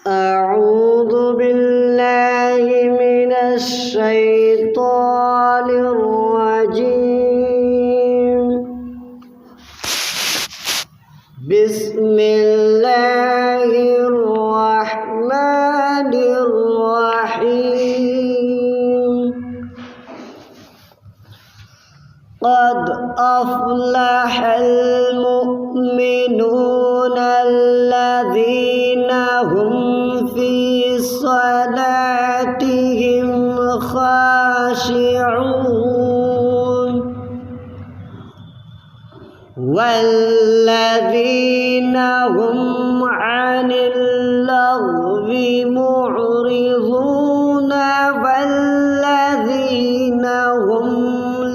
أعوذ بالله من الشيطان الرجيم. بسم الله الرحمن الرحيم. قد أفلح المؤمنون الذين هم في صلاتهم خاشعون والذين هم عن اللغو معرضون والذين هم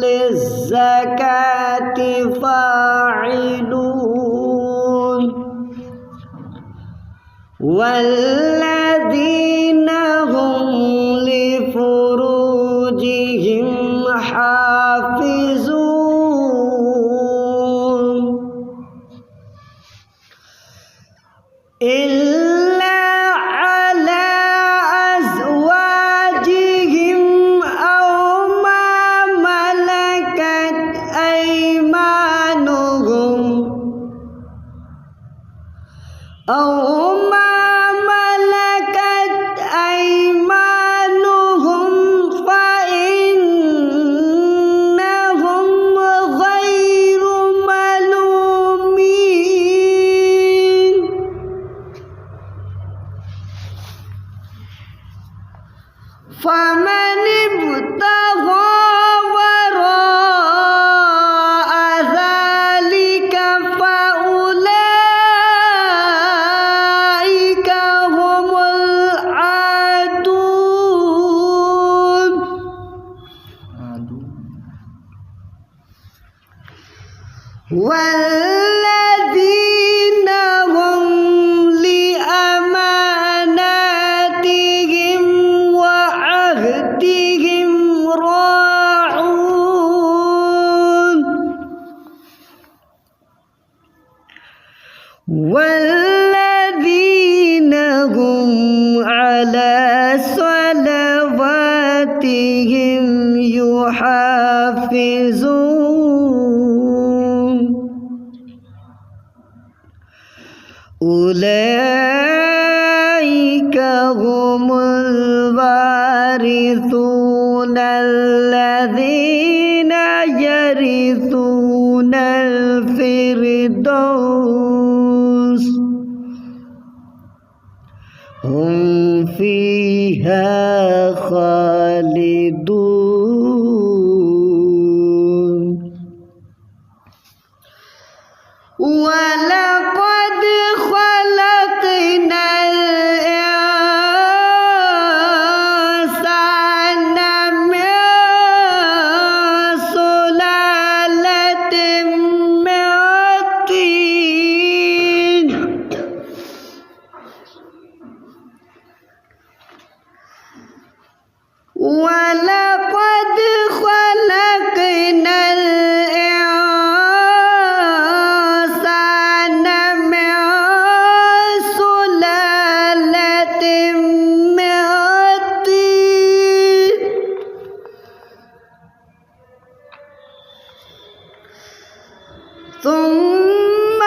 للزكاة فاعلون والذين هم لفروجهم حافظون إلا على أزواجهم أو ما ملكت أيمانهم فإنهم غير ملومين. فمن ابتغى وراء ذلك فأولئك هم العادون. والذين هم لأماناتهم وعهدهم راعون والذين هم على صلواتهم يحافظون. أولئك هم الوارثون الذين يرثون الفردوس هم فيها خالدون. ولقد خلقنا الإنسان من سلالة من طين ولقد خلقنا الإنسان من سلالة من طين ثم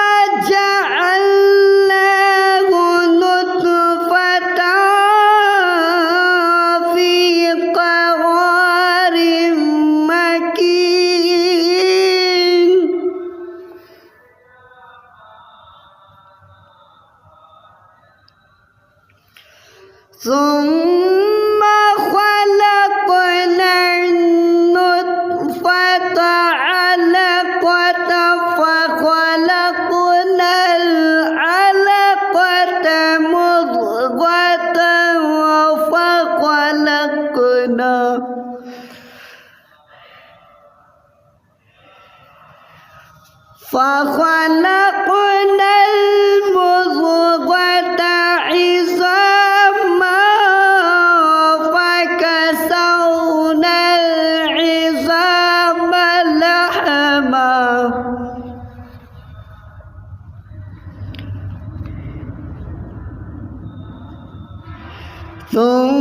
جعلناه نطفة في قرار مكين. ثم خلقنا النطفة علقة فخلقنا العلقة مضغة فخلقنا المضغة عظاما فكسونا العظام لحما ثم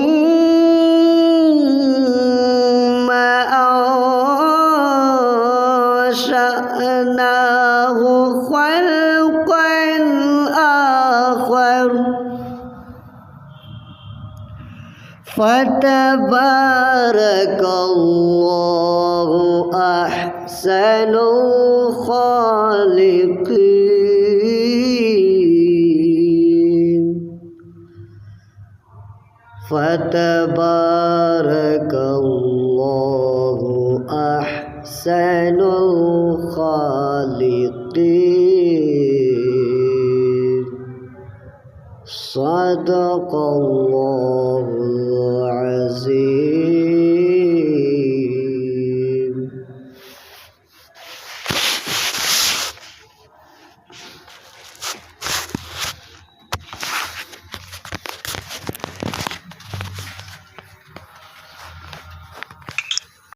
أنشأناه خلقا آخر فتبارك الله أحسن الخالقين فتبارك الله أحسن الخالقين صدق الله العظيم.